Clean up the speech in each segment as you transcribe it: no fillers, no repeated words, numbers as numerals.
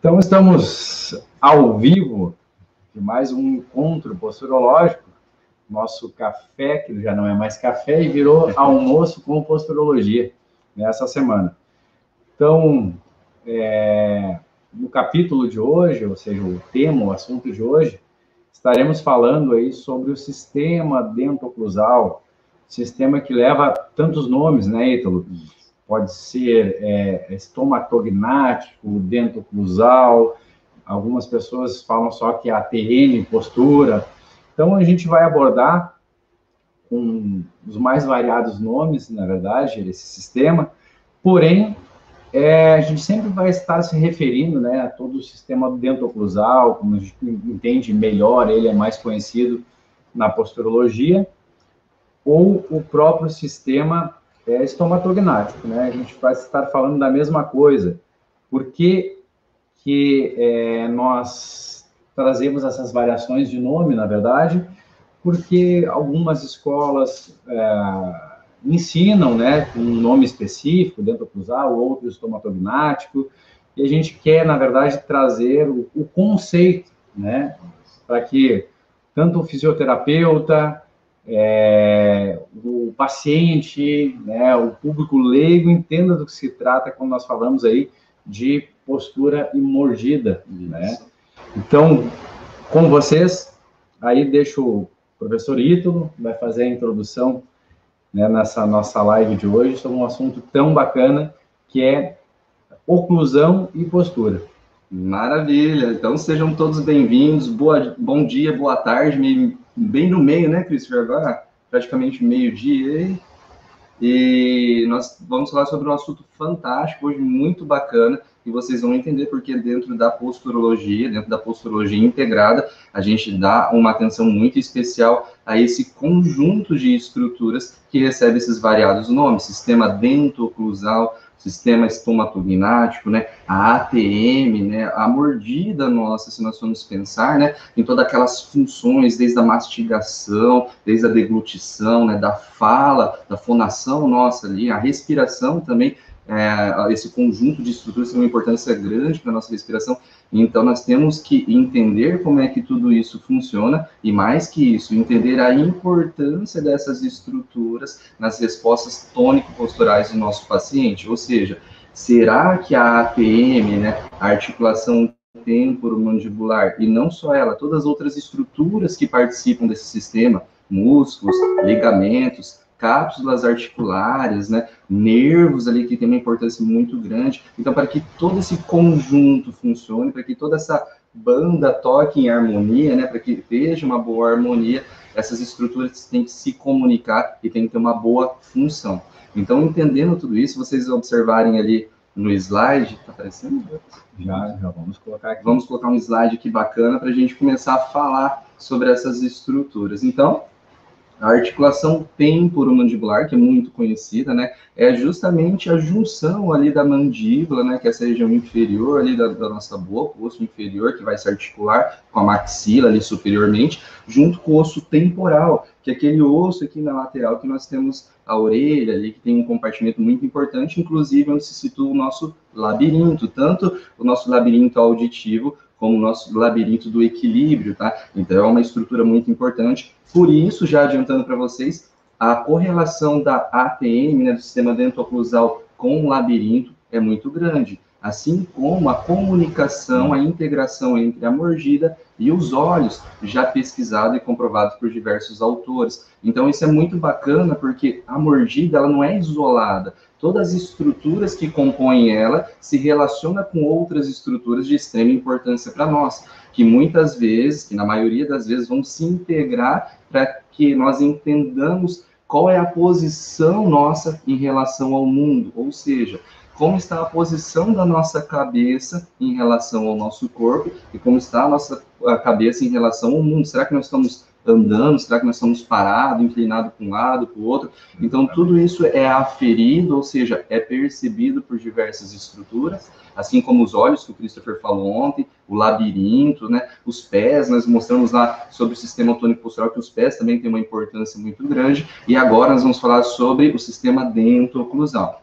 Então, estamos ao vivo de mais um encontro posturológico, nosso café, que já não é mais café, e virou almoço com posturologia nessa semana. Então, no capítulo de hoje, ou seja, o tema, o assunto de hoje, estaremos falando aí sobre o sistema dentoclusal, sistema que leva tantos nomes, né, Ítalo? Pode ser estomatognático, dentoclusal, algumas pessoas falam só que é ATM, postura. Então, a gente vai abordar com os mais variados nomes, na verdade, esse sistema, porém, a gente sempre vai estar se referindo, né, a todo o sistema dentoclusal, como a gente entende melhor, ele é mais conhecido na posturologia, ou o próprio sistema estomatognático, né? A gente vai estar falando da mesma coisa. Por que nós trazemos essas variações de nome, na verdade? Porque algumas escolas ensinam, né, com um nome específico, dentoclusal, outro estomatognático, e a gente quer, na verdade, trazer o conceito, né, para que tanto o fisioterapeuta, o paciente, né, o público leigo entenda do que se trata quando nós falamos aí de postura e mordida, né? Então, com vocês, aí deixo o professor Ítalo, vai fazer a introdução, né, nessa nossa live de hoje sobre um assunto tão bacana que é oclusão e postura. Maravilha! Então sejam todos bem-vindos, bom dia, boa tarde, bem no meio, né, Christopher? Agora praticamente meio-dia. E nós vamos falar sobre um assunto fantástico, hoje muito bacana, e vocês vão entender porque dentro da posturologia integrada, a gente dá uma atenção muito especial a esse conjunto de estruturas que recebe esses variados nomes, sistema dentoclusal, sistema estomatognático, né, a ATM, né, a mordida nossa, se nós formos pensar, né, em todas aquelas funções, desde a mastigação, desde a deglutição, né, da fala, da fonação nossa ali, a respiração também, esse conjunto de estruturas tem uma importância grande para a nossa respiração, então nós temos que entender como é que tudo isso funciona, e mais que isso, entender a importância dessas estruturas nas respostas tônico-posturais do nosso paciente, ou seja, será que a ATM, né, a articulação temporomandibular, e não só ela, todas as outras estruturas que participam desse sistema, músculos, ligamentos, cápsulas articulares, né, nervos ali que tem uma importância muito grande. Então, para que todo esse conjunto funcione, para que toda essa banda toque em harmonia, né, para que veja uma boa harmonia, essas estruturas têm que se comunicar e têm que ter uma boa função. Então, entendendo tudo isso, vocês observarem ali no slide, tá aparecendo? Já vamos colocar aqui. Vamos colocar um slide aqui bacana para a gente começar a falar sobre essas estruturas. Então, a articulação temporomandibular, que é muito conhecida, né, é justamente a junção ali da mandíbula, né, que é essa região inferior ali da nossa boca, o osso inferior, que vai se articular com a maxila ali superiormente, junto com o osso temporal, que é aquele osso aqui na lateral que nós temos a orelha ali, que tem um compartimento muito importante, inclusive onde se situa o nosso labirinto, tanto o nosso labirinto auditivo, como o nosso labirinto do equilíbrio, tá? Então, é uma estrutura muito importante. Por isso, já adiantando para vocês, a correlação da ATM, né, do sistema dentoclusal com o labirinto, é muito grande. Assim como a comunicação, a integração entre a mordida e os olhos, já pesquisado e comprovado por diversos autores. Então, isso é muito bacana, porque a mordida, ela não é isolada. Todas as estruturas que compõem ela se relacionam com outras estruturas de extrema importância para nós, que muitas vezes, que na maioria das vezes, vão se integrar para que nós entendamos qual é a posição nossa em relação ao mundo, ou seja, como está a posição da nossa cabeça em relação ao nosso corpo e como está a nossa cabeça em relação ao mundo. Será que nós estamos andando? Será que nós estamos parados, inclinados para um lado, para o outro? Então, tudo isso é aferido, ou seja, é percebido por diversas estruturas, assim como os olhos, que o Christopher falou ontem, o labirinto, né? Os pés, nós mostramos lá sobre o sistema tônico-postural que os pés também têm uma importância muito grande, e agora nós vamos falar sobre o sistema dentoclusal.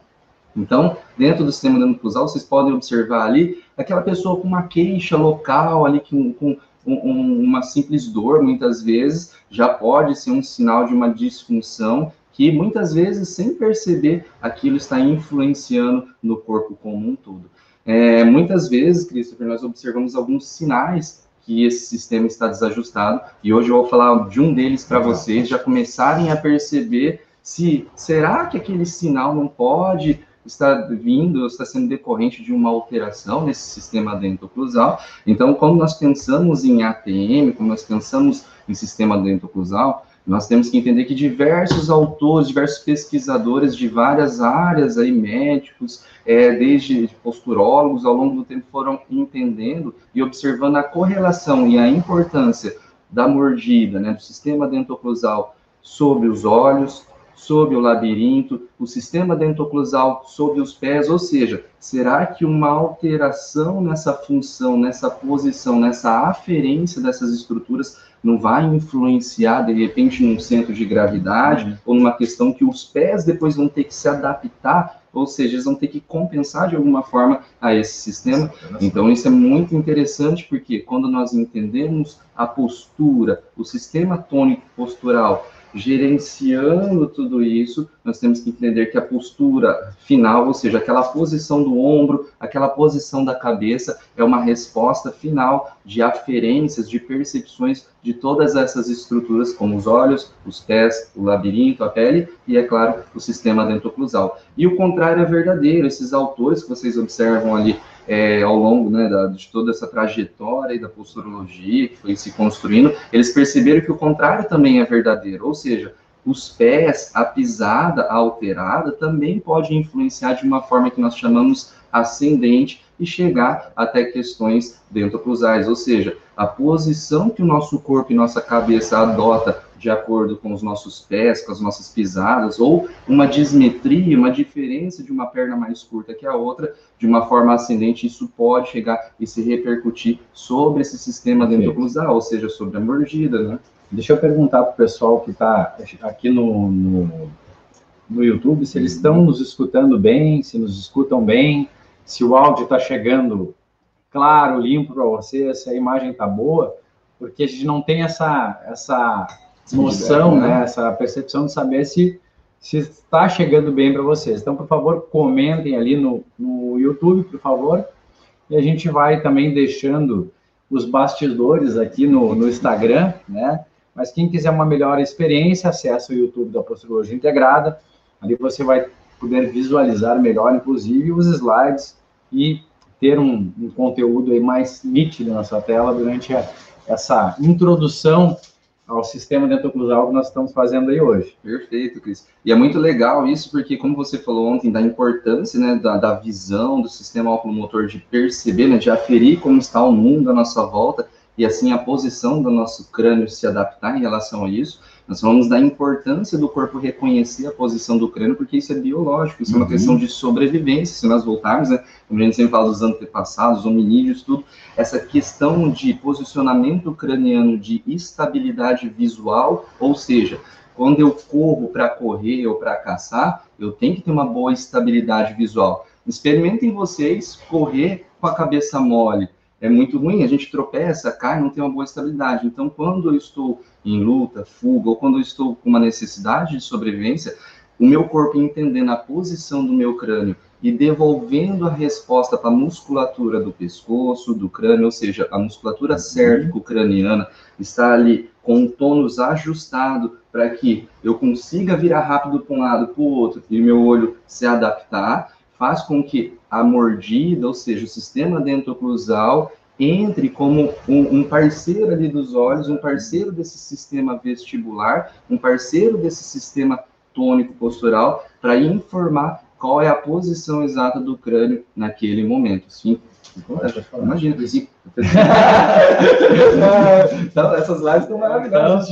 Então, dentro do sistema dentoclusal, vocês podem observar ali aquela pessoa com uma queixa local, ali com uma simples dor, muitas vezes, já pode ser um sinal de uma disfunção que, muitas vezes, sem perceber, aquilo está influenciando no corpo como um todo. Muitas vezes, Christopher, nós observamos alguns sinais que esse sistema está desajustado, e hoje eu vou falar de um deles para vocês já começarem a perceber se será que aquele sinal não pode estar vindo, está sendo decorrente de uma alteração nesse sistema dentoclusal. Então, quando nós pensamos em ATM, quando nós pensamos em sistema dentoclusal, nós temos que entender que diversos autores, diversos pesquisadores de várias áreas, aí, médicos, desde posturólogos, ao longo do tempo foram entendendo e observando a correlação e a importância da mordida, né, do sistema dentoclusal sobre os olhos, sobre o labirinto, o sistema dentoclusal sobre os pés, ou seja, será que uma alteração nessa função, nessa posição, nessa aferência dessas estruturas não vai influenciar, de repente, num centro de gravidade, ou numa questão que os pés depois vão ter que se adaptar, ou seja, eles vão ter que compensar de alguma forma a esse sistema? Então, isso é muito interessante, porque quando nós entendemos a postura, o sistema tônico postural, gerenciando tudo isso, nós temos que entender que a postura final, ou seja, aquela posição do ombro, aquela posição da cabeça, é uma resposta final de aferências, de percepções de todas essas estruturas, como os olhos, os pés, o labirinto, a pele e, é claro, o sistema dentoclusal. E o contrário é verdadeiro. Esses autores que vocês observam ali ao longo, né, de toda essa trajetória e da posturologia que foi se construindo, eles perceberam que o contrário também é verdadeiro, ou seja, os pés, a pisada alterada também pode influenciar de uma forma que nós chamamos ascendente e chegar até questões dentoclusais, ou seja, a posição que o nosso corpo e nossa cabeça adota de acordo com os nossos pés, com as nossas pisadas, ou uma dismetria, uma diferença de uma perna mais curta que a outra, de uma forma ascendente, isso pode chegar e se repercutir sobre esse sistema dentoclusal, ou seja, sobre a mordida, né? Deixa eu perguntar para o pessoal que está aqui no YouTube, se eles estão nos escutando bem, se nos escutam bem, se o áudio está chegando claro, limpo para você, se a imagem está boa, porque a gente não tem essa noção, né, essa percepção de saber se está chegando bem para vocês. Então, por favor, comentem ali no YouTube, por favor, e a gente vai também deixando os bastidores aqui no Instagram, né? Mas quem quiser uma melhor experiência, acessa o YouTube da Posturologia Integrada. Ali você vai poder visualizar melhor, inclusive, os slides e ter um conteúdo aí mais nítido na sua tela durante essa introdução ao sistema dentoclusal que nós estamos fazendo aí hoje. Perfeito, Cris. E é muito legal isso, porque como você falou ontem, da importância, né, da visão, do sistema óculo-motor, de perceber, né, de aferir como está o mundo à nossa volta, e assim a posição do nosso crânio se adaptar em relação a isso. Nós falamos da importância do corpo reconhecer a posição do crânio, porque isso é biológico, isso é uma questão de sobrevivência, se nós voltarmos, né, como a gente sempre fala dos antepassados, hominídeos, tudo, essa questão de posicionamento craniano, de estabilidade visual, ou seja, quando eu corro para correr ou para caçar, eu tenho que ter uma boa estabilidade visual. Experimentem vocês correr com a cabeça mole. É muito ruim, a gente tropeça, cai, não tem uma boa estabilidade. Então, quando eu estou em luta, fuga, ou quando eu estou com uma necessidade de sobrevivência, o meu corpo entendendo a posição do meu crânio e devolvendo a resposta para a musculatura do pescoço, do crânio, ou seja, a musculatura cérvico-craniana está ali com o tônus ajustado para que eu consiga virar rápido para um lado, para o outro, e meu olho se adaptar, faz com que a mordida, ou seja, o sistema dentoclusal, entre como um parceiro ali dos olhos, um parceiro desse sistema vestibular, um parceiro desse sistema tônico postural, para informar qual é a posição exata do crânio naquele momento. Sim. Imagina, então, essas lives estão maravilhosas.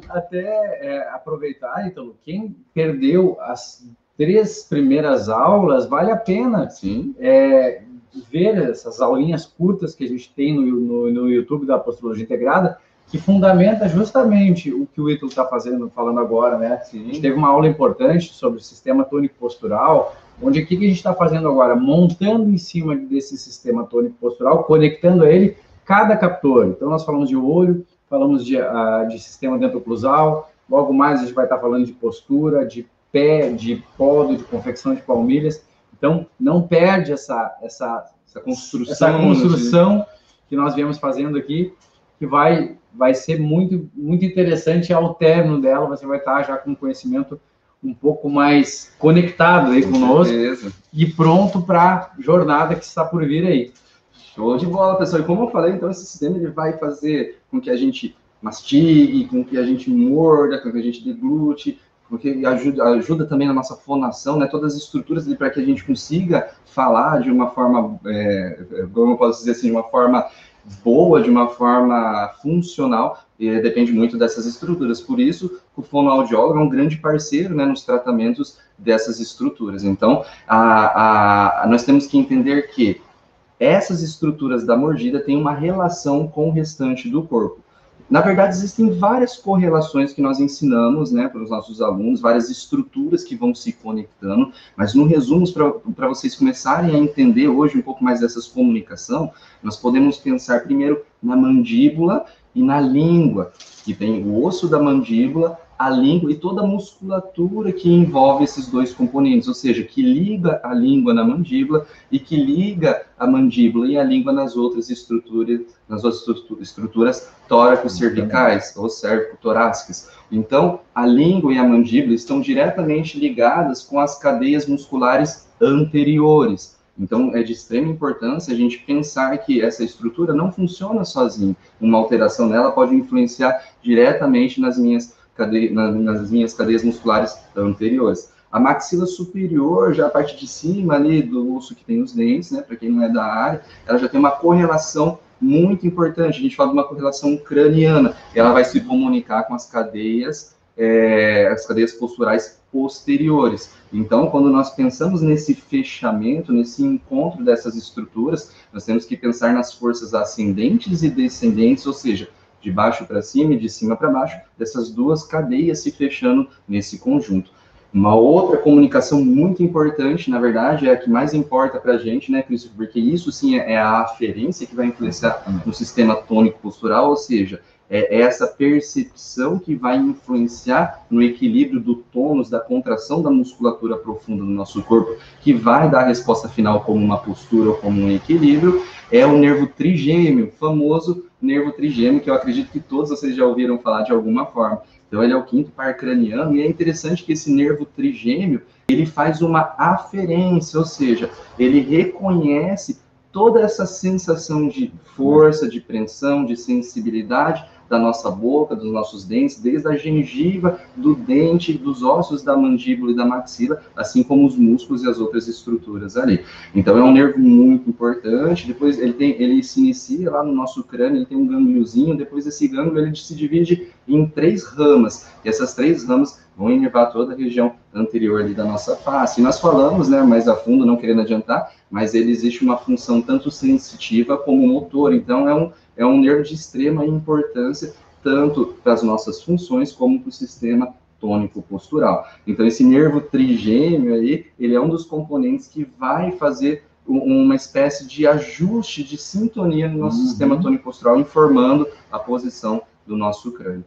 Até aproveitar, então, quem perdeu as 3 primeiras aulas, vale a pena ver essas aulinhas curtas que a gente tem no YouTube da Posturologia Integrada, que fundamenta justamente o que o Ítalo está falando agora, né? Sim. A gente teve uma aula importante sobre o sistema tônico postural, onde aqui que a gente está fazendo agora, montando em cima desse sistema tônico postural, conectando a ele cada captor. Então, nós falamos de olho, falamos de sistema dentoclusal, logo mais a gente vai estar falando de postura, de pé, de podo, de confecção de palmilhas. Então, não perde essa construção que nós viemos fazendo aqui, que vai ser muito, muito interessante. Ao término dela, você vai estar já com conhecimento um pouco mais conectado aí conosco e pronto para a jornada que está por vir aí. Show de bola, pessoal. E como eu falei, então, esse sistema ele vai fazer com que a gente mastigue, com que a gente morda, com que a gente deglute, porque ajuda também na nossa fonação, né? Todas as estruturas para que a gente consiga falar de uma forma, como eu posso dizer assim, de uma forma boa, de uma forma funcional, e depende muito dessas estruturas. Por isso, o fonoaudiólogo é um grande parceiro, né, nos tratamentos dessas estruturas. Então, nós temos que entender que essas estruturas da mordida têm uma relação com o restante do corpo. Na verdade, existem várias correlações que nós ensinamos, né, para os nossos alunos, várias estruturas que vão se conectando, mas no resumo, para vocês começarem a entender hoje um pouco mais dessas comunicação, nós podemos pensar primeiro na mandíbula e na língua, que tem o osso da mandíbula, a língua e toda a musculatura que envolve esses dois componentes, ou seja, que liga a língua na mandíbula e que liga a mandíbula e a língua nas outras estruturas tóraco-cervicais ou cérvico-torácicas. Então, a língua e a mandíbula estão diretamente ligadas com as cadeias musculares anteriores. Então, é de extrema importância a gente pensar que essa estrutura não funciona sozinha. Uma alteração nela pode influenciar diretamente nas minhas cadeias musculares anteriores. A maxila superior, já a parte de cima ali do osso que tem os dentes, né, para quem não é da área, ela já tem uma correlação muito importante. A gente fala de uma correlação craniana. Ela vai se comunicar com as cadeias posturais posteriores. Então, quando nós pensamos nesse fechamento, nesse encontro dessas estruturas, nós temos que pensar nas forças ascendentes e descendentes, ou seja, de baixo para cima e de cima para baixo, dessas duas cadeias se fechando nesse conjunto. Uma outra comunicação muito importante, na verdade, é a que mais importa para a gente, né, Cristo? Porque isso sim é a aferência que vai influenciar no sistema tônico postural, ou seja, é essa percepção que vai influenciar no equilíbrio do tônus, da contração da musculatura profunda do nosso corpo, que vai dar a resposta final como uma postura ou como um equilíbrio, é o nervo trigêmeo, famoso nervo trigêmeo, que eu acredito que todos vocês já ouviram falar de alguma forma. Então, ele é o quinto par craniano, e é interessante que esse nervo trigêmeo, ele faz uma aferência, ou seja, ele reconhece toda essa sensação de força, de preensão, de sensibilidade da nossa boca, dos nossos dentes, desde a gengiva, do dente, dos ossos da mandíbula e da maxila, assim como os músculos e as outras estruturas ali. Então, é um nervo muito importante. Depois, ele se inicia lá no nosso crânio, ele tem um gangliozinho, depois esse gânglio ele se divide em 3 ramas, e essas 3 ramas vão inervar toda a região anterior ali da nossa face. E nós falamos, né, mais a fundo, não querendo adiantar, mas ele existe uma função tanto sensitiva como motor. Então, é um nervo de extrema importância, tanto para as nossas funções como para o sistema tônico postural. Então, esse nervo trigêmeo aí, ele é um dos componentes que vai fazer uma espécie de ajuste, de sintonia no nosso sistema tônico postural, informando a posição do nosso crânio.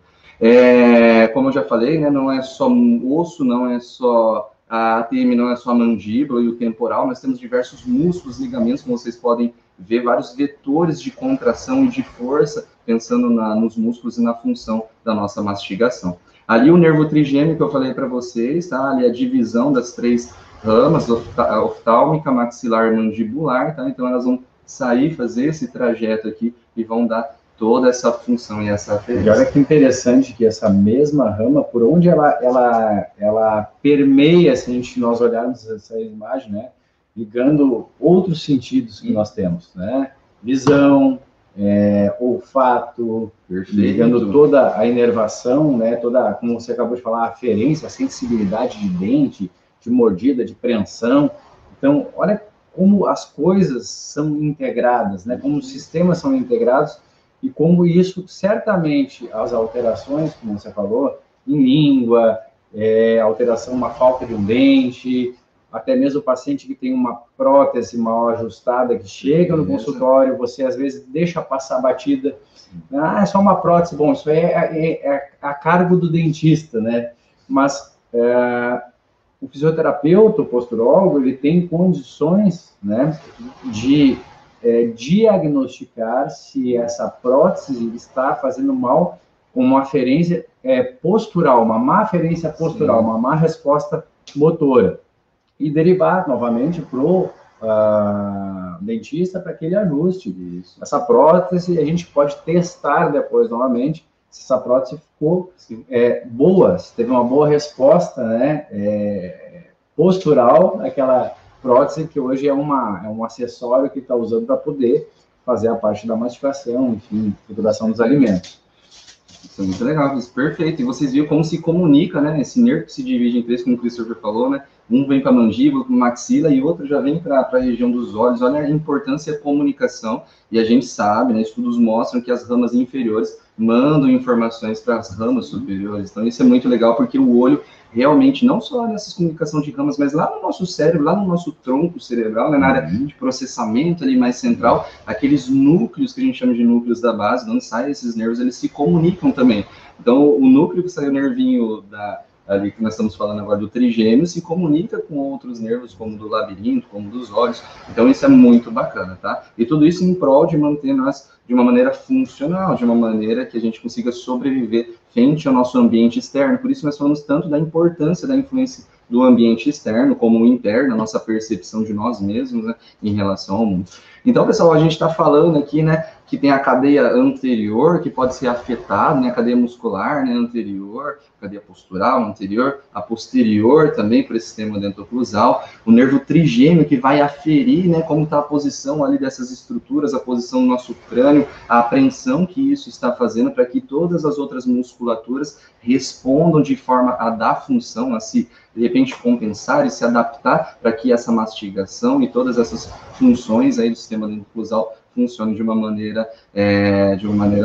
Como eu já falei, né, não é só osso, não é só a ATM, não é só a mandíbula e o temporal, nós temos diversos músculos, ligamentos, como vocês podem ver, vários vetores de contração e de força, pensando nos músculos e na função da nossa mastigação. Ali o nervo trigêmeo que eu falei para vocês, tá? Ali a divisão das 3 ramas, oftálmica, maxilar e mandibular, tá? Então elas vão sair, fazer esse trajeto aqui e vão dar toda essa função e essa aferência. E olha que interessante que essa mesma rama, por onde ela permeia, se nós olharmos essa imagem, né, ligando outros sentidos que nós temos, né, visão, olfato, ligando toda a inervação, né, toda, como você acabou de falar, a aferência, a sensibilidade de dente, de mordida, de preensão. Então, olha como as coisas são integradas, né, como os sistemas são integrados, e como isso, certamente, as alterações, como você falou, em língua, alteração, uma falta de um dente, até mesmo o paciente que tem uma prótese mal ajustada, que chega no consultório, você às vezes deixa passar a batida, é só uma prótese, bom, isso é a cargo do dentista, né? Mas o fisioterapeuta, o posturólogo, ele tem condições, né, de diagnosticar se essa prótese está fazendo mal com uma aferência postural, uma má aferência postural, uma má resposta motora, e derivar novamente para o dentista para que ele ajuste essa prótese. A gente pode testar depois novamente se essa prótese ficou boa, se teve uma boa resposta, né, postural, aquela prótese que hoje é um acessório que está usando para poder fazer a parte da mastigação, enfim, trituração dos alimentos. Isso é muito legal, isso, perfeito. E vocês viram como se comunica, né? Esse nervo que se divide em três, como o Christopher falou, né? Um vem para a mandíbula, para a maxila, e outro já vem para a região dos olhos. Olha a importância da comunicação. E a gente sabe, né? Estudos mostram que as ramas inferiores mandam informações para as ramas superiores. Então, isso é muito legal, porque o olho realmente, não só nessa comunicação de ramas, mas lá no nosso cérebro, lá no nosso tronco cerebral, né, na área de processamento ali mais central, aqueles núcleos que a gente chama de núcleos da base, de onde saem esses nervos, eles se comunicam também. Então, o núcleo que sai o nervinho ali que nós estamos falando agora do trigêmeo, se comunica com outros nervos, como do labirinto, como dos olhos. Então, isso é muito bacana, tá? E tudo isso em prol de manter nós de uma maneira funcional, de uma maneira que a gente consiga sobreviver frente ao nosso ambiente externo. Por isso nós falamos tanto da importância da influência do ambiente externo, como o interno, a nossa percepção de nós mesmos, né, em relação ao mundo. Então, pessoal, a gente está falando aqui, né, que tem a cadeia anterior, que pode ser afetada, né, a cadeia muscular, né, anterior, a cadeia postural anterior, a posterior também, por esse sistema dentoclusal, o nervo trigêmeo, que vai aferir, né, como está a posição ali dessas estruturas, a posição do nosso crânio, a apreensão que isso está fazendo para que todas as outras musculaturas respondam de forma a dar função, a se, de repente, compensar e se adaptar para que essa mastigação e todas essas funções aí do sistema dentoclusal funcionem de uma maneira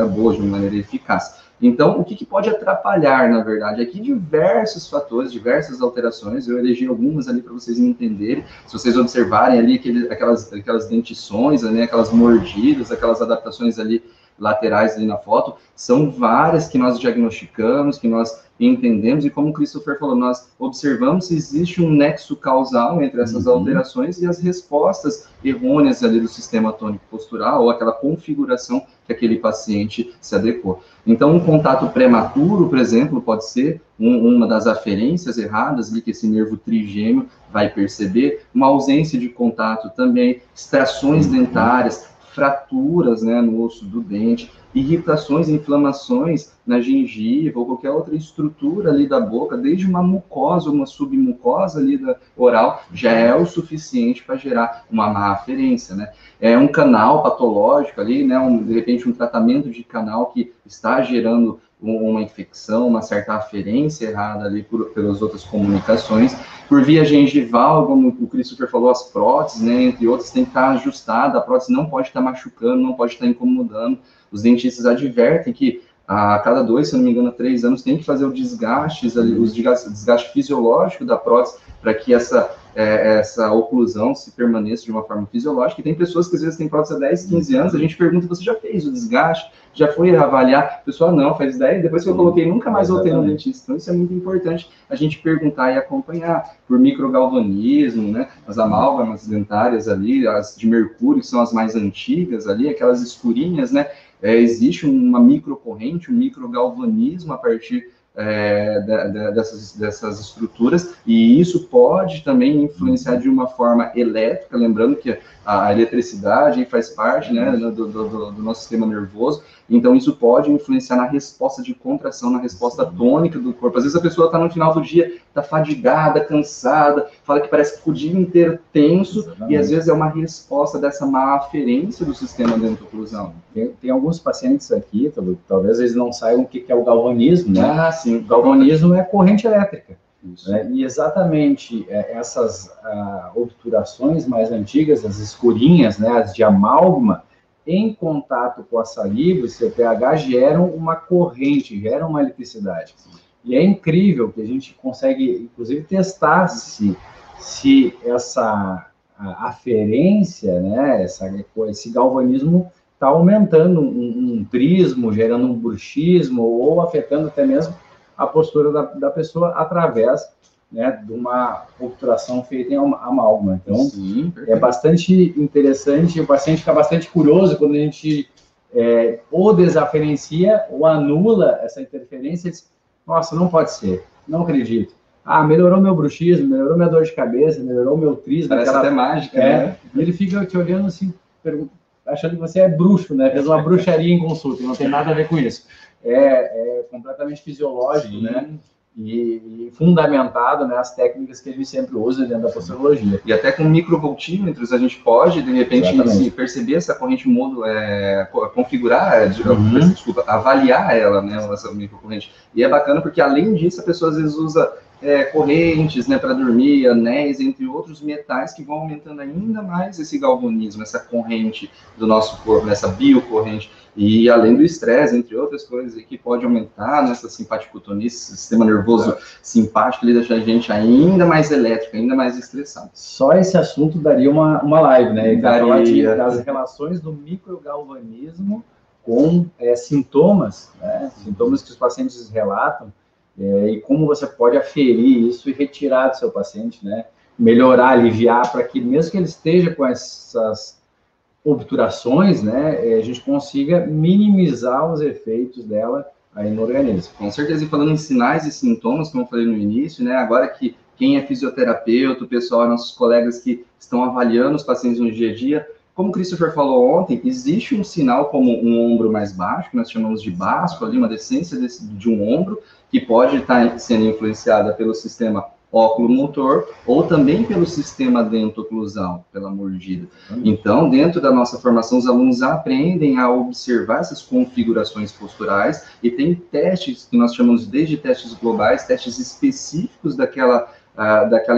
boa, de uma maneira eficaz. Então, o que pode atrapalhar, na verdade? Aqui diversos fatores, diversas alterações, eu elegi algumas ali para vocês entenderem, se vocês observarem ali aquelas dentições, né, aquelas mordidas, aquelas adaptações ali laterais ali na foto, são várias que nós diagnosticamos, que nós entendemos, e como o Christopher falou, nós observamos se existe um nexo causal entre essas alterações e as respostas errôneas ali do sistema tônico postural, ou aquela configuração que aquele paciente se adequou. Então, um contato prematuro, por exemplo, pode ser uma das aferências erradas ali que esse nervo trigêmeo vai perceber, uma ausência de contato também, extrações dentárias, fraturas, né, no osso do dente, irritações, inflamações na gengiva ou qualquer outra estrutura ali da boca, desde uma mucosa ou uma submucosa ali da oral, já é o suficiente para gerar uma má aferência, né? É um canal patológico ali, né, de repente um tratamento de canal que está gerando uma infecção, uma certa aferência errada ali pelas outras comunicações. Por via gengival, como o Christopher falou, as próteses, né, entre outras, tem que estar ajustada, a prótese não pode estar machucando, não pode estar incomodando. Os dentistas advertem que a cada 2, se eu não me engano, 3 anos, tem que fazer o desgaste fisiológico da prótese para que essa oclusão se permaneça de uma forma fisiológica. E tem pessoas que às vezes têm prótese há 10, 15 anos, a gente pergunta, você já fez o desgaste? Já foi avaliar? O pessoal, não, faz 10, depois que eu coloquei, nunca mais voltei no dentista. Então, isso é muito importante a gente perguntar e acompanhar por microgalvanismo, né? As amálgamas dentárias ali, as de mercúrio, que são as mais antigas ali, aquelas escurinhas, né? Existe uma microcorrente, um microgalvanismo a partir dessas estruturas, e isso pode também influenciar de uma forma elétrica, lembrando que a eletricidade faz parte, né, do nosso sistema nervoso, então isso pode influenciar na resposta de contração, na resposta tônica do corpo. Às vezes a pessoa está no final do dia, está fadigada, cansada, fala que parece que ficou o dia inteiro tenso, e às vezes é uma resposta dessa má aferência do sistema dentoclusal. Tem alguns pacientes aqui, talvez eles não saibam o que é o galvanismo, né? Ah, sim. O galvanismo é corrente elétrica. Né? E exatamente essas obturações mais antigas, as escurinhas, né, as de amálgama, em contato com a saliva e seu pH, geram uma corrente, geram uma eletricidade. E é incrível que a gente consegue, inclusive, testar se essa aferência, né, esse galvanismo está aumentando um trismo, gerando um bruxismo, ou afetando até mesmo a postura da pessoa através, né, de uma obturação feita em amálgama. Então, sim, é bastante interessante, o paciente fica bastante curioso quando a gente ou desaferencia ou anula essa interferência e diz, nossa, não pode ser, não acredito. Ah, melhorou meu bruxismo, melhorou minha dor de cabeça, melhorou meu trismo. Parece até mágica, né? E ele fica te olhando assim, achando que você é bruxo, né? Fez uma bruxaria em consulta, não tem nada a ver com isso. É completamente fisiológico, sim, né? E fundamentado nas técnicas que a gente sempre usa dentro da posturologia. E até com microvoltímetros a gente pode, de repente, se perceber essa corrente módulo, configurar, desculpa, avaliar ela, né, essa microcorrente. E é bacana porque, além disso, a pessoa às vezes usa correntes, né, para dormir, anéis, entre outros metais que vão aumentando ainda mais esse galvanismo, essa corrente do nosso corpo, essa biocorrente. E além do estresse, entre outras coisas, que pode aumentar nessa simpaticotonia, esse sistema nervoso simpático, ele deixa a gente ainda mais elétrico, ainda mais estressado. Só esse assunto daria uma live, né? Daria. Das relações do microgalvanismo com sintomas, né? Sintomas que os pacientes relatam, e como você pode aferir isso e retirar do seu paciente, né? Melhorar, aliviar, para que mesmo que ele esteja com essas obturações, né, a gente consiga minimizar os efeitos dela aí no organismo. Com certeza, e falando em sinais e sintomas, como eu falei no início, né, agora que quem é fisioterapeuta, o pessoal, nossos colegas que estão avaliando os pacientes no dia a dia, como o Christopher falou ontem, existe um sinal como um ombro mais baixo, que nós chamamos de báscula, ali, uma decência de um ombro, que pode estar sendo influenciada pelo sistema óculo-motor, ou também pelo sistema dento-oclusal, pela mordida. Então, dentro da nossa formação, os alunos aprendem a observar essas configurações posturais, e tem testes que nós chamamos desde testes globais, testes específicos daquela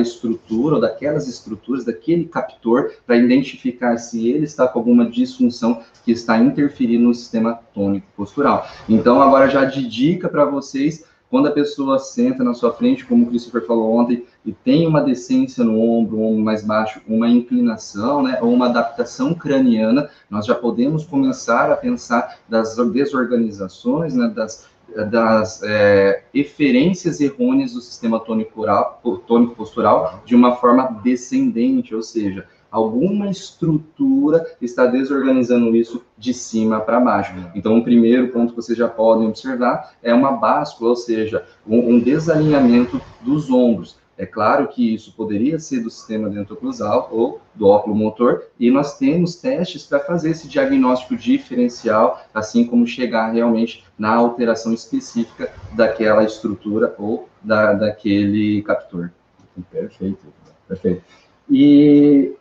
estrutura, ou daquelas estruturas, daquele captor, para identificar se ele está com alguma disfunção que está interferindo no sistema tônico postural. Então, agora já de dica para vocês, quando a pessoa senta na sua frente, como o Christopher falou ontem, e tem uma decência no ombro, um ombro mais baixo, uma inclinação, né, ou uma adaptação craniana, nós já podemos começar a pensar das desorganizações, né, das eferências errôneas do sistema tônico-postural de uma forma descendente, ou seja, alguma estrutura está desorganizando isso de cima para baixo. Então, o primeiro ponto que vocês já podem observar é uma báscula, ou seja, um desalinhamento dos ombros. É claro que isso poderia ser do sistema dento-oclusal ou do óculo-motor, e nós temos testes para fazer esse diagnóstico diferencial, assim como chegar realmente na alteração específica daquela estrutura ou daquele captor. Perfeito, perfeito. E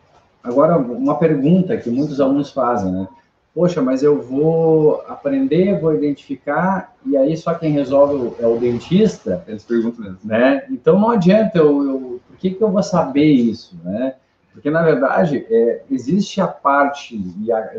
agora, uma pergunta que muitos alunos fazem, né? Poxa, mas eu vou aprender, vou identificar, e aí só quem resolve é o dentista? Eles perguntam mesmo. Né? Então, não adianta, por que eu vou saber isso, né? Porque, na verdade, existe a parte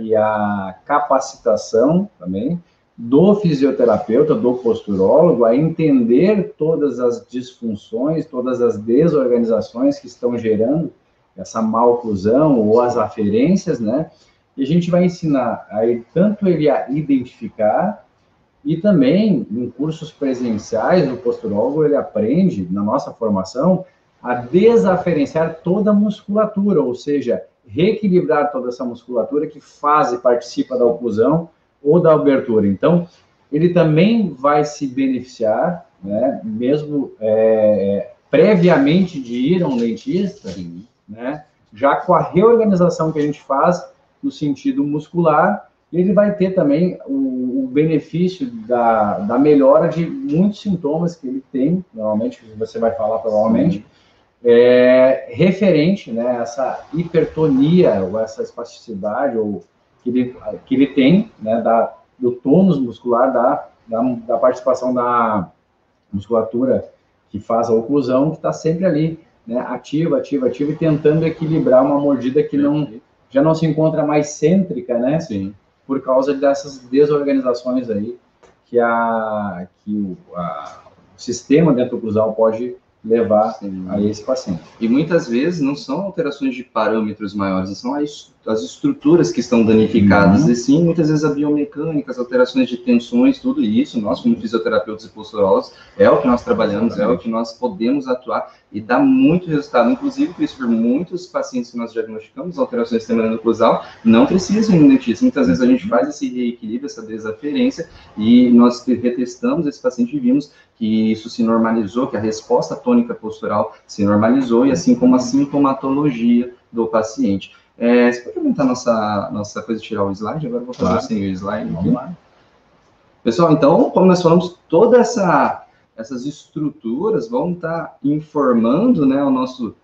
e a capacitação também do fisioterapeuta, do posturólogo, a entender todas as disfunções, todas as desorganizações que estão gerando essa maloclusão ou as aferências, né? E a gente vai ensinar tanto ele a identificar, e também em cursos presenciais, o posturólogo, ele aprende, na nossa formação, a desaferenciar toda a musculatura, ou seja, reequilibrar toda essa musculatura que faz e participa da oclusão ou da abertura. Então, ele também vai se beneficiar, né, mesmo previamente de ir a um dentista, né, já com a reorganização que a gente faz no sentido muscular, ele vai ter também o benefício da melhora de muitos sintomas que ele tem, normalmente, que você vai falar provavelmente, referente, né, essa hipertonia, ou essa espasticidade, ou que ele tem, né, do tônus muscular, da participação da musculatura que faz a oclusão, que está sempre ali, né, ativa, e tentando equilibrar uma mordida que já não se encontra mais cêntrica, né? Sim. por causa dessas desorganizações aí que o sistema dentro-oclusal pode levar a esse paciente. E muitas vezes não são alterações de parâmetros maiores, são as estruturas que estão danificadas, e sim, muitas vezes a biomecânica, as alterações de tensões, tudo isso, nós como fisioterapeutas e posturólogos, é o que nós trabalhamos, é o que nós podemos atuar, e dá muito resultado. Inclusive, Christopher, muitos pacientes que nós diagnosticamos alterações do sistema endoclusal não precisam ir no dentista. Muitas vezes a gente faz esse reequilíbrio, essa desaferência, e nós retestamos esse paciente e vimos que isso se normalizou, que a resposta tônica postural se normalizou, e assim como a sintomatologia do paciente. Você pode aumentar nossa coisa, tirar o slide? Agora eu vou fazer sem o slide. Vamos lá. Pessoal, então, como nós falamos, todas essas estruturas vão estar informando, né, o nosso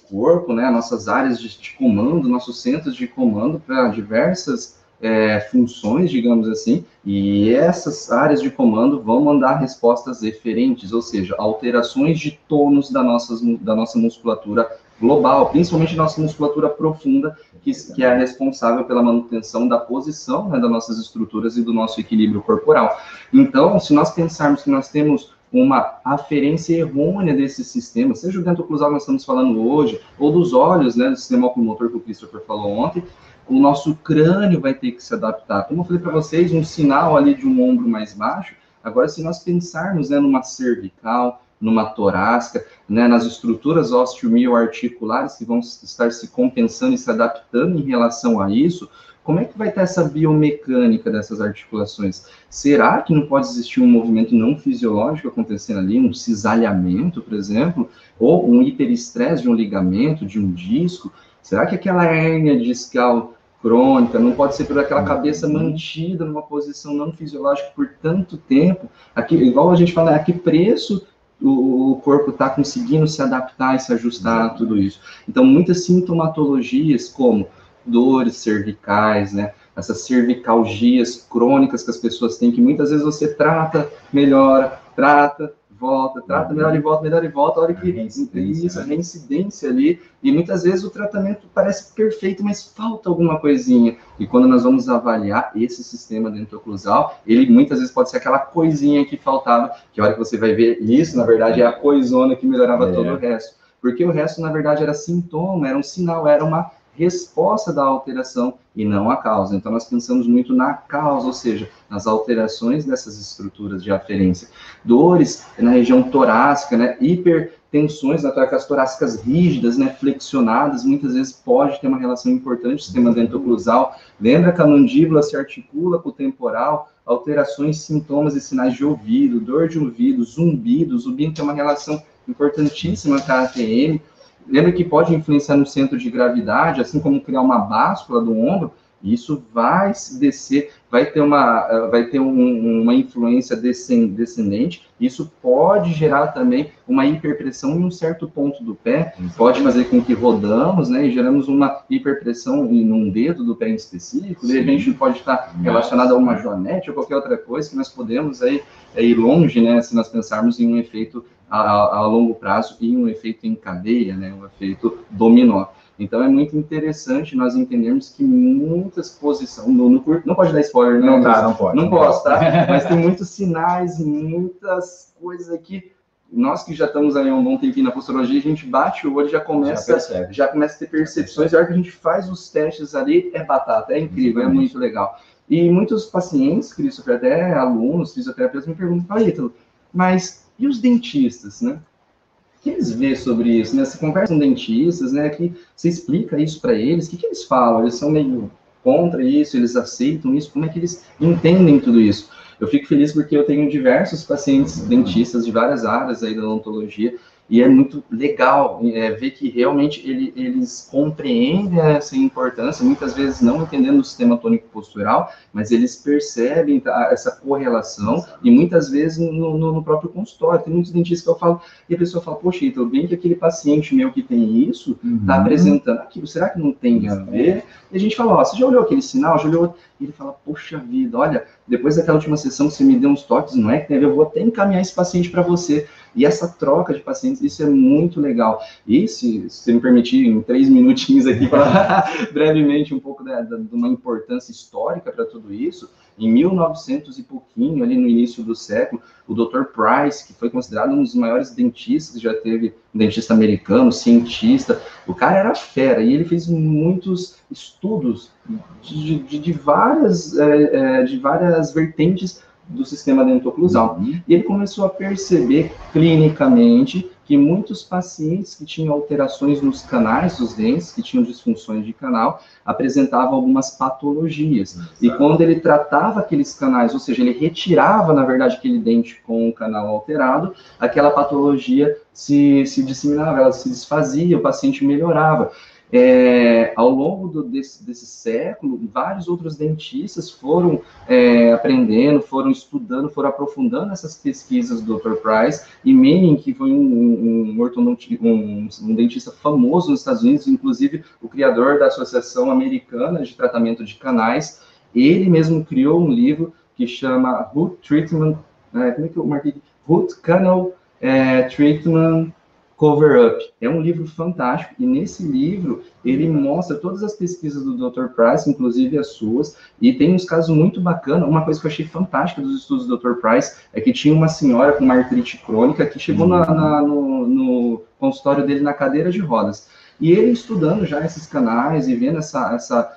corpo, né, nossas áreas de comando, nossos centros de comando para diversas funções, digamos assim, e essas áreas de comando vão mandar respostas eferentes, ou seja, alterações de tônus da nossa musculatura global, principalmente nossa musculatura profunda, que é responsável pela manutenção da posição, né, das nossas estruturas e do nosso equilíbrio corporal. Então, se nós pensarmos que nós temos uma aferência errônea desse sistema, seja o dento-oclusal que nós estamos falando hoje, ou dos olhos, né, do sistema oculomotor que o Christopher falou ontem, o nosso crânio vai ter que se adaptar. Como eu falei para vocês, um sinal ali de um ombro mais baixo. Agora, se nós pensarmos, né, numa cervical, numa torácica, né, nas estruturas osteomioarticulares que vão estar se compensando e se adaptando em relação a isso, como é que vai estar essa biomecânica dessas articulações? Será que não pode existir um movimento não fisiológico acontecendo ali, um cisalhamento, por exemplo, ou um hiperestresse de um ligamento, de um disco? Será que aquela hérnia discal crônica não pode ser por aquela cabeça mantida numa posição não fisiológica por tanto tempo? Aqui, igual a gente fala, a que preço o corpo está conseguindo se adaptar e se ajustar a tudo isso? Então, muitas sintomatologias, como dores cervicais, né? Essas cervicalgias crônicas que as pessoas têm, que muitas vezes você trata, melhora, trata, volta, trata, melhora e volta, a hora que isso, a reincidência ali, e muitas vezes o tratamento parece perfeito, mas falta alguma coisinha. E quando nós vamos avaliar esse sistema dento-oclusal, ele muitas vezes pode ser aquela coisinha que faltava, que a hora que você vai ver isso, na verdade, é a coisona que melhorava todo o resto. Porque o resto, na verdade, era sintoma, era um sinal, era uma resposta da alteração e não a causa. Então, nós pensamos muito na causa, ou seja, nas alterações dessas estruturas de aferência. Dores na região torácica, né? Hipertensões na as torácicas rígidas, né? Flexionadas, muitas vezes pode ter uma relação importante com o sistema dento-oclusal. Lembra que a mandíbula se articula com o temporal, alterações, sintomas e sinais de ouvido, dor de ouvido, zumbido. O zumbido tem uma relação importantíssima com a ATM. Lembra que pode influenciar no centro de gravidade, assim como criar uma báscula do ombro, e isso vai descer, vai ter uma influência descendente, isso pode gerar também uma hiperpressão em um certo ponto do pé, pode fazer com que rodamos, né, e geramos uma hiperpressão em um dedo do pé em específico, de repente pode estar relacionado a uma joanete ou qualquer outra coisa que nós podemos ir longe, né, se nós pensarmos em um efeito a longo prazo e um efeito em cadeia, né, um efeito dominó. Então é muito interessante nós entendermos que muitas posições, não pode dar spoiler, né? Não posso, tá? Mas tem muitos sinais, muitas coisas aqui. Nós que já estamos aí há um bom tempinho na posturologia, a gente bate o olho, já começa a ter percepções, e a hora que a gente faz os testes ali, é batata, é incrível, é muito legal. E muitos pacientes, Christopher, até alunos, fisioterapeutas, me perguntam, Ítalo, mas e os dentistas, né? O que eles veem sobre isso, né? Você conversa com dentistas, né? Que você explica isso para eles, o que eles falam? Eles são meio contra isso, eles aceitam isso? Como é que eles entendem tudo isso? Eu fico feliz porque eu tenho diversos pacientes dentistas de várias áreas aí da odontologia, e é muito legal ver que realmente eles compreendem essa importância, muitas vezes não entendendo o sistema tônico postural, mas eles percebem essa correlação, e muitas vezes no próprio consultório. Tem muitos dentistas que eu falo, e a pessoa fala, poxa, então bem que aquele paciente meu que tem isso, está apresentando aquilo, será que não tem a ver? E a gente fala, ó, você já olhou aquele sinal? Já olhou? E ele fala, poxa vida, olha, depois daquela última sessão que você me deu uns toques no ECNE, eu vou até encaminhar esse paciente para você. E essa troca de pacientes, isso é muito legal. E se você me permitir, em 3 minutinhos aqui, falar brevemente um pouco de uma importância histórica para tudo isso, em 1900 e pouquinho, ali no início do século, o Dr. Price, que foi considerado um dos maiores dentistas que já teve, um dentista americano, cientista, o cara era fera, e ele fez muitos estudos de várias vertentes do sistema dentoclusal. E ele começou a perceber clinicamente que muitos pacientes que tinham alterações nos canais dos dentes, que tinham disfunções de canal, apresentavam algumas patologias. E quando ele tratava aqueles canais, ou seja, ele retirava, na verdade, aquele dente com o canal alterado, aquela patologia se disseminava, ela se desfazia, o paciente melhorava. Ao longo desse século, vários outros dentistas foram aprendendo, foram estudando, foram aprofundando essas pesquisas do Dr. Price, e Manning, que foi um dentista famoso nos Estados Unidos, inclusive o criador da Associação Americana de Tratamento de Canais, ele mesmo criou um livro que chama Root Treatment, como é que eu marquei? Root Canal Treatment Cover-Up. É um livro fantástico, e nesse livro ele mostra todas as pesquisas do Dr. Price, inclusive as suas, e tem uns casos muito bacanas. Uma coisa que eu achei fantástica dos estudos do Dr. Price é que tinha uma senhora com uma artrite crônica que chegou no consultório dele na cadeira de rodas. E ele estudando já esses canais e vendo essa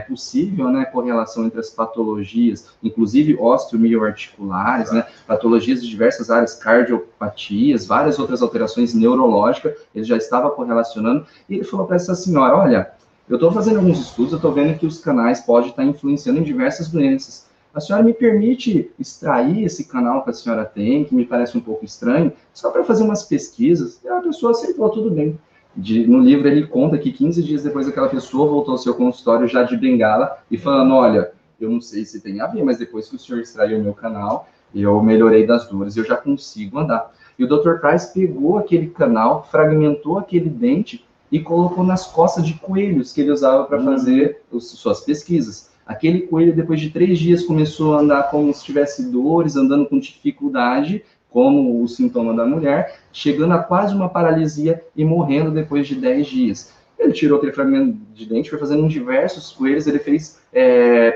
possível, né, correlação entre as patologias, inclusive osteomioarticulares, né, patologias de diversas áreas, cardiopatias, várias outras alterações neurológicas, ele já estava correlacionando, e ele falou para essa senhora, olha, eu estou fazendo alguns estudos, eu estou vendo que os canais podem estar influenciando em diversas doenças. A senhora me permite extrair esse canal que a senhora tem, que me parece um pouco estranho, só para fazer umas pesquisas? E a pessoa aceitou, tudo bem. No livro ele conta que 15 dias depois aquela pessoa voltou ao seu consultório já de bengala e falando, olha, eu não sei se tem a ver, mas depois que o senhor extraiu o meu canal, eu melhorei das dores, eu já consigo andar. E o Dr. Price pegou aquele canal, fragmentou aquele dente e colocou nas costas de coelhos que ele usava para fazer suas pesquisas. Aquele coelho, depois de 3 dias, começou a andar como se tivesse dores, andando com dificuldade, como o sintoma da mulher, chegando a quase uma paralisia e morrendo depois de 10 dias. Ele tirou aquele fragmento de dente, foi fazendo em diversos coelhos, ele fez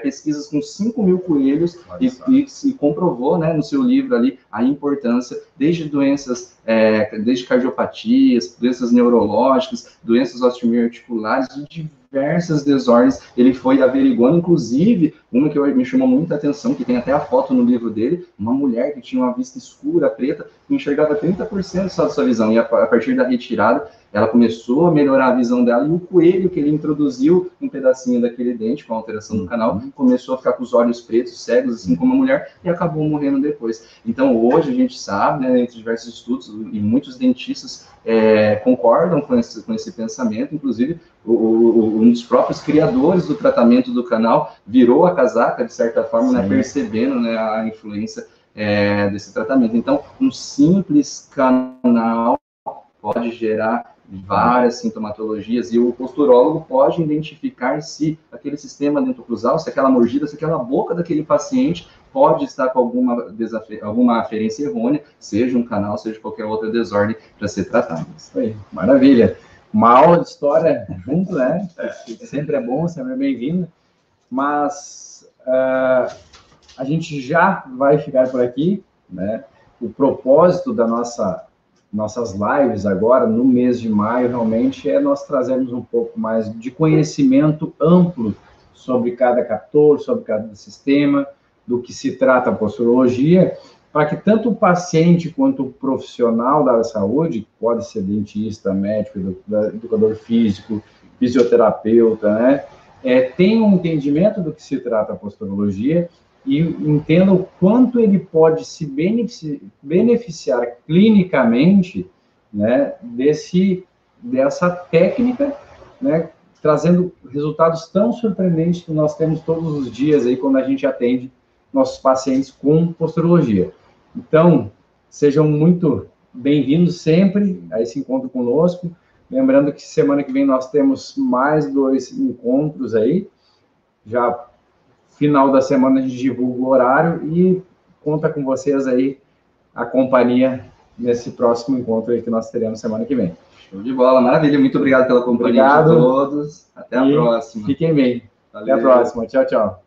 pesquisas com 5.000 coelhos e comprovou, né, no seu livro ali, a importância, desde doenças, desde cardiopatias, doenças neurológicas, doenças osteoarticulares, de diversas desordens, ele foi averiguando, inclusive, uma que me chamou muita atenção, que tem até a foto no livro dele, uma mulher que tinha uma vista escura, preta, que enxergava 30% só da sua visão, e a partir da retirada, ela começou a melhorar a visão dela, e o coelho que ele introduziu um pedacinho daquele dente, com a alteração do canal, começou a ficar com os olhos pretos, cegos, assim como a mulher, e acabou morrendo depois. Então, hoje, a gente sabe, né, entre diversos estudos, e muitos dentistas concordam com esse pensamento, inclusive, um dos próprios criadores do tratamento do canal virou a casaca, de certa forma, né, percebendo, né, a influência desse tratamento. Então, um simples canal pode gerar várias sintomatologias, e o posturólogo pode identificar se aquele sistema dentoclusal, se aquela mordida, se aquela boca daquele paciente pode estar com alguma aferência errônea, seja um canal, seja qualquer outra desordem para ser tratada. Isso aí, maravilha. Uma aula de história junto, né? Sempre é bom, sempre é bem-vindo. Mas a gente já vai ficar por aqui, né? O propósito da nossas lives agora, no mês de maio, realmente é nós trazermos um pouco mais de conhecimento amplo sobre cada captor, sobre cada sistema, do que se trata a posturologia, para que tanto o paciente quanto o profissional da saúde, pode ser dentista, médico, educador físico, fisioterapeuta, né, tenha um entendimento do que se trata a posturologia e entenda o quanto ele pode se beneficiar clinicamente, né, dessa técnica, né, trazendo resultados tão surpreendentes que nós temos todos os dias aí quando a gente atende nossos pacientes com posturologia. Então, sejam muito bem-vindos sempre a esse encontro conosco. Lembrando que semana que vem nós temos mais 2 encontros aí, já final da semana a gente divulga o horário e conta com vocês aí a companhia nesse próximo encontro aí que nós teremos semana que vem. Show de bola, maravilha. Muito obrigado pela companhia de todos. Até a próxima. Fiquem bem. Valeu. Até a próxima. Tchau, tchau.